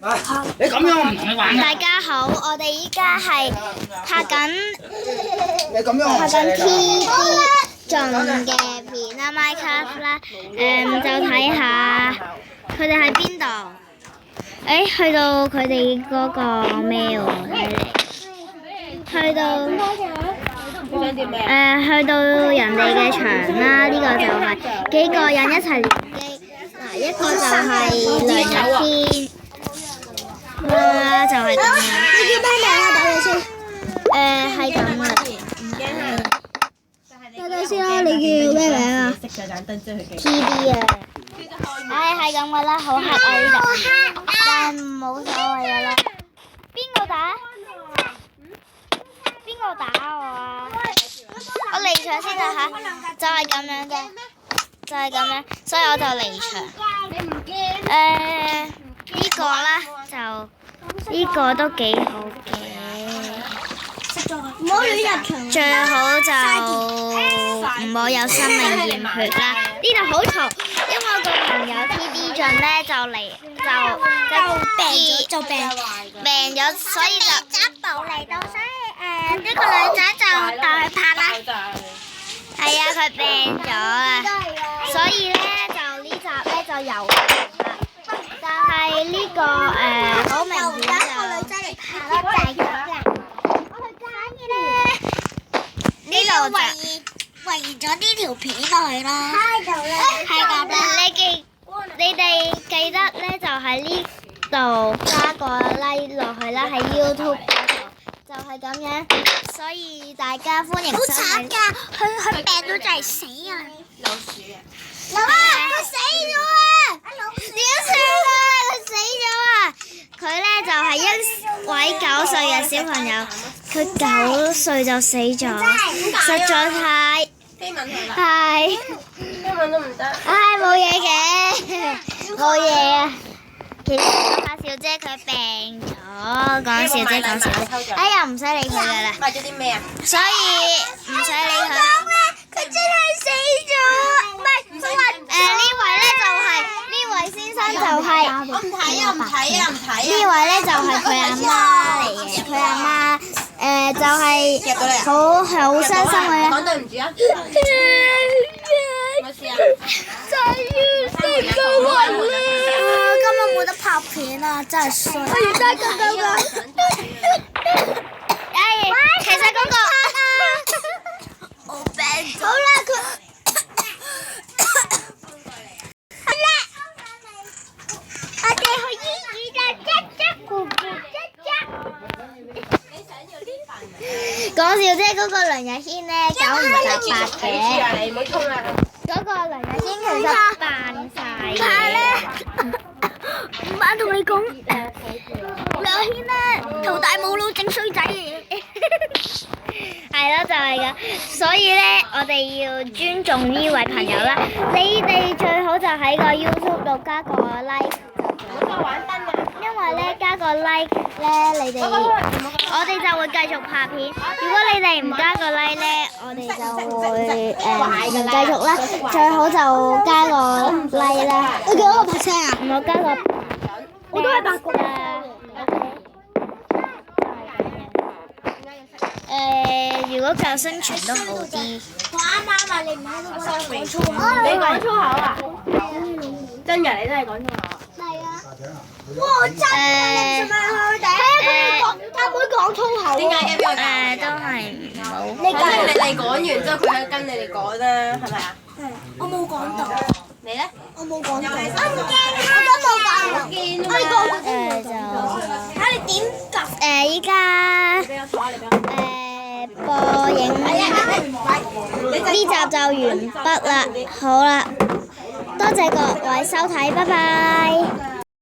你咁樣我唔同你玩㗎。大家好，我哋依家係拍緊你咁樣我唔識你 TD 㗎。盡嘅片啦，Minecraft 啦，就睇下佢哋喺邊度。去到佢哋嗰個咩喎？去到去到人哋嘅場啦，呢個就係幾個人一齊連機。嗱，一個就係梁日天。就係咁樣。你叫咩名啊？等你先。係咁嘅。等等先啦，你叫咩名啊？TD 啊。係咁噶啦，好黑啊呢度。但係冇所謂噶啦。邊個打？邊個打我啊？我離場先啦嚇，就係咁樣嘅，就係咁樣，所以我就離場。呢個啦就。呢個都幾好嘅，唔好亂入場。最好就唔好有生命驗血啦。呢度好嘈，因為我個朋友 TD 盡咧就病咗，所以就執到嚟到，所以呢個女仔就代佢拍啦。係啊，佢病咗啊，所以咧就呢集咧就由。但係呢個好明顯就個女仔嚟拍啦，就係咁嘅。我去揀嘅咧，呢度圍咗呢條片落去啦。係咁啦。你哋記得咧，就喺呢度加個 like 落去啦，喺 YouTube 嗰度就係咁樣。所以大家歡迎收睇。好慘㗎，佢病到就係死啊！老鼠啊！佢死咗啊！點算啊？佢死咗啊！佢咧就係一位9歲嘅小朋友，佢9歲就死咗，實在太係英文都唔得。冇嘢嘅，冇嘢啊。其實阿小姐佢病咗，講笑啫講笑。哎呀，唔使理佢噶啦。買咗啲咩啊？所以唔使理佢。佢真係死咗，唔係佢話呢位咧就係呢位先生就係我唔睇啊！呢位咧就係佢阿媽嚟嘅，佢阿媽就係好傷心嘅。講對唔住啊！冇事啊！就要食個雲啦！今日冇得拍片啊，真係衰。我而家咁樣。其實嗰個。好啦，我哋去醫院啫，咕咕講笑啫，嗰個梁日軒咧9唔搭8嘅。嗰個梁日軒其實扮晒嘅。唔啱同你講，梁日軒咧頭大冇腦整衰仔嘅。係咯，就係噶，所以咧，我哋要尊重呢位朋友啦。你哋最好就喺個 YouTube 度加個 like 就最好。因為咧加個 like 咧，你哋我哋就會繼續拍片。如果你哋唔加個 like 咧，我哋就會唔繼續啦。最好就加個 like 啦。你叫我拍聲啊？唔好加個。我都係拍過啊。如果夠生存都好啲。我啱啱話你唔喺度講粗口。你講粗口啊？真嘅，你真係講粗口。係啊。哇！真嘅，你做咩去頂？阿妹講粗口。點解嘅？都係唔好。反正你哋講完之後，佢跟你哋講啦，係咪啊？係。我冇講到。你咧？我冇講到。我唔驚啊！我都冇講。我見啊。就睇你點夾。依家。播影呢集就完畢啦，好啦，多謝各位收睇，拜拜。